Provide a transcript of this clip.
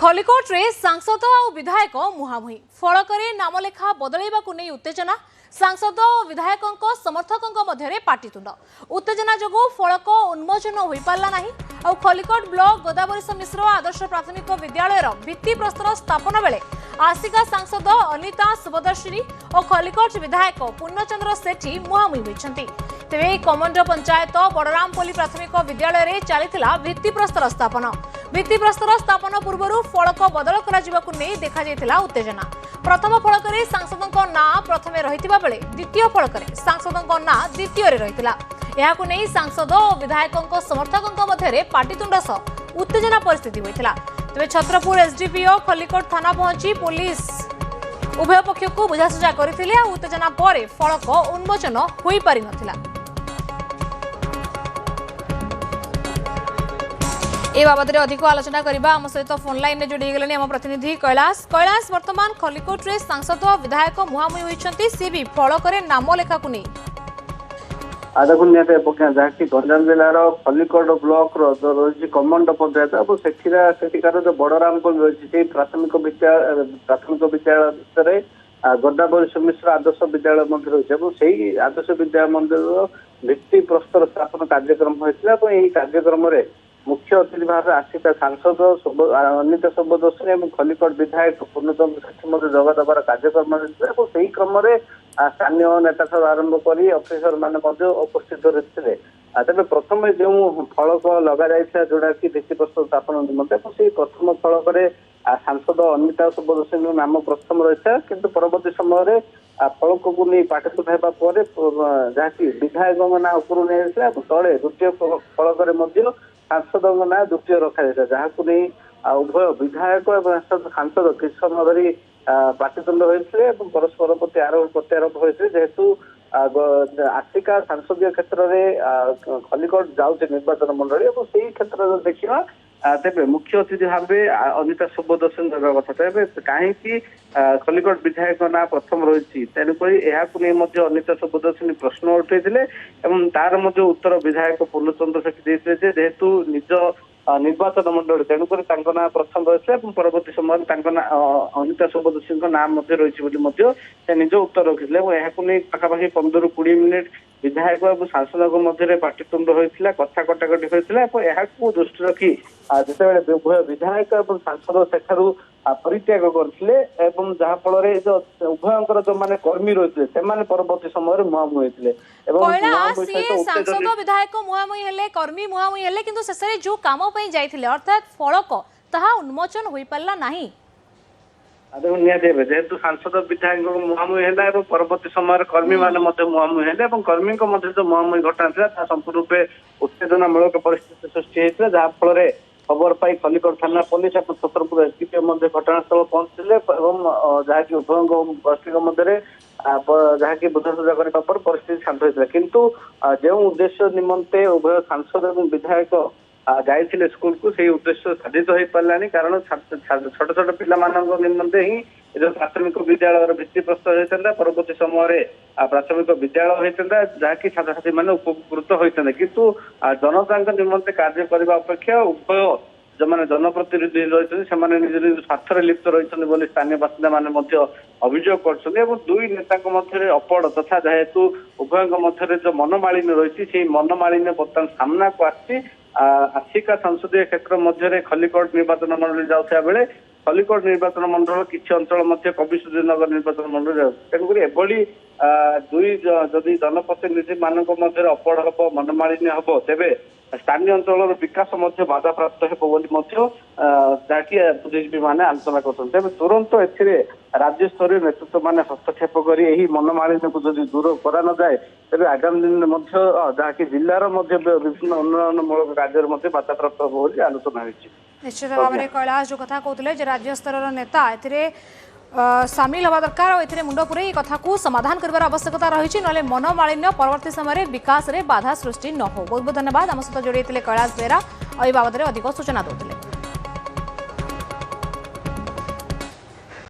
खलिकोट रे सांसद और विधायक मुहांमुही फलकरे नामलेखा बदलैबा नहीं उत्तेजना सांसद और विधायकों समर्थकों मध्य पाटितुंड उत्तेजना जोगु फलक उन्मोचन हो पारा ना और खलिकोट ब्लॉक गोदावरी मिश्र आदर्श प्राथमिक विद्यालय भित्ति प्रस्तर स्थापन बेले आसिका सांसद अनिता सुभदर्शिनी और खलिकोट विधायक पूर्णचंद्र सेठी मुहांमुही होती तेरे कमंड पंचायत बड़रामपल्ली प्राथमिक विद्यालय में चली भित्ति प्रस्तर स्थापन पूर्व फलक बदल नहीं देखा उत्तेजना प्रथम फलक सांसदों ना प्रथम रही बेले द्वितीय फलक सांसदों ना द्वितीय रही सांसद और विधायकों समर्थकों मध्य पाटितुंड सह उत्तेजना परिस्थिति होता तेज छत्रपुर एसडीपीओ खलिकोट थाना पहुंची पुलिस उभय पक्ष को बुझासुझा करथिले उत्तेजना पर फलक उन्मोचन हो पारि नथिला। ए बाबद अधिक आलोचना करबा आम सहित फोन लाइन में जोड़ी गले आम प्रतिनिधि कैलाश वर्तमान खलिकोट रे सांसद विधायक मुहांमुही होइछंती सी भी फलक नाम लेखा को नहीं देखो जहाँकि गंजाम जिलार खलिकोट ब्लॉक रही कमंड पंचायत और सेठिकार जो बड़रामपुर रही प्राथमिक विद्यालय भितर गोदावरी मिश्र आदर्श विद्यालय रही आदर्श विद्यालय मंदिर भित्ति प्रस्तर स्थापन कार्यक्रम होता कार्यक्रम मुख्य अतिथि भाव आसिका सांसद अनिता सुभदर्शिनी और खलिकोट विधायक पूर्णचंद्र सेठी जगह देवार कार्यक्रम से क्रम स्थानीय नेता ठार आरंभ कर अफिसर मान उपस्थित रही तेज प्रथम जो फलक लग जाता जोड़ा कि भित्ति प्रस्तर स्थापन निमंते से प्रथम फलक सांसद अनिता सुभदर्शिनी नाम प्रथम रही है किंतु परवर्ती समय फलक को नहीं पाटितुंड होगा जहाँकि विधायकों ना उपरू नहीं तले द्वितीय फलक सांसदों ना द्वितीय रखा जाता जहाँ को नहीं उभय विधायक और सांसद किस समय धरी पाटितुंड होते परस्पर प्रति आरोप प्रत्यारोप होते जेहेतु आसिका संसदीय क्षेत्र में खलिकोट जाऊे निर्वाचन मंडली और से क्षेत्र में देखा तेरे मुख्य अतिथि भाव अनिता सुभदर्शिनी रहा कथा तेरे कहीं खलिकोट विधायक ना प्रथम रही तेणुक नहीं अनिता सुभदर्शिनी प्रश्न उठे तार उत्तर विधायक पूर्णचंद्र सेठी देते जेहेतु निज निर्वाचन मंडली तेणुक ना प्रथम रही परवर्ती समय अनिता सुभदर्शिनी नाम रही निज उत्तर रखी पाखापाखि 15-20 मिनिट विधायक और सांसद मध्य पाटितुंड होता कथा कटाकटी होता दृष्टि रखी जिते उभय विधायक और सांसद सेठारू परित्याग करते जहाँफल उभयंकर जो मैंने कर्मी रही से परवर्ती समय मुहांमुही होते सांसद विधायक मुहांमुही हेले कर्मी मुहांमुही हेले किंतु शेषे जो काम जाइथिले अर्थात फलक ताहा उन्मोचन होई पारला नाही देखो निहत जेहेतु सांसद विधायक मुहांमुही है परवर्ती समय कर्मी मैंने मुहांमुही है कर्मी जो मुहांमुही घटना था संपूर्ण रूपे उत्तेजनामूलक परिस्थिति सृष्टि होता जहाँफल खबर पाई खलिकोट थाना पुलिस और छत्रपुर एसडीपीओ घटनास्थल पहुंचते जहाँकि उभय गोष्ठी मध्य जहाँकि बुझासुझा करने पर परिस्थिति शांत होता किंतु जो उद्देश्य निमंते उभय सांसद और विधायक जाइए स्कूल को से उद्देश्य साधित हो पारानी कारण छोट छोट पिला निमंते ही जो प्राथमिक विद्यालय भित्ति प्रस्तर होता परवर्ती समय प्राथमिक विद्यालय होता जहाँकि छात्र छात्री मैंने उपकृत होता किंतु जनता निमंते कार्य करने अपेक्षा उभय जो मैंने जनप्रतिनिधि रही निज निज स्वार्थ लिप्त रही स्थानीय बासिंदा मैंने अभियोग कर दुई नेता मध्य अपड़ तथा जेहेतु उभय मध्य जो मनमालिन्य रही से मनमालिन्य बर्तमान सामना को आसिका संसदीय क्षेत्र मध्य खलिकोट निर्वाचन मंडली जाऊा बेले खलिकोट निर्वाचन मंडल किसी अंचल कविसूर्य नगर निर्वाचन मंडल तेणुक एभली दुई जदि जनप्रतिनिधि मान अपड़ हम मनमालिन्य हम तेरे स्थानीय अंचल विकास बाधा प्राप्त हो जहाँकि बुद्धिजीवी मैंने आलोचना कर तुरंत ए राज्य स्तरीय नेतृत्व मैंने हस्तक्षेप कर मनमालिन्य को जब दूर करा न जाए तेज आगामी दिन में जहाँकि जिलार विभिन्न उन्नयनमूलक कार्य बाधा प्राप्त हो आलोचना होती निश्चित भाव में कैलाश जो कथा कहते राज्य स्तर नेता ए सामिल हवा दरकार और मुंड पुरे कथा को समाधान कर आवश्यकता रही ना मनमालिन्य परवर्ती समय विकास में बाधा सृष्टि न हो। बहुत बहुत धन्यवाद आम सहित जोड़ी कैलाश बेरा और बाबद अधिक सूचना देते।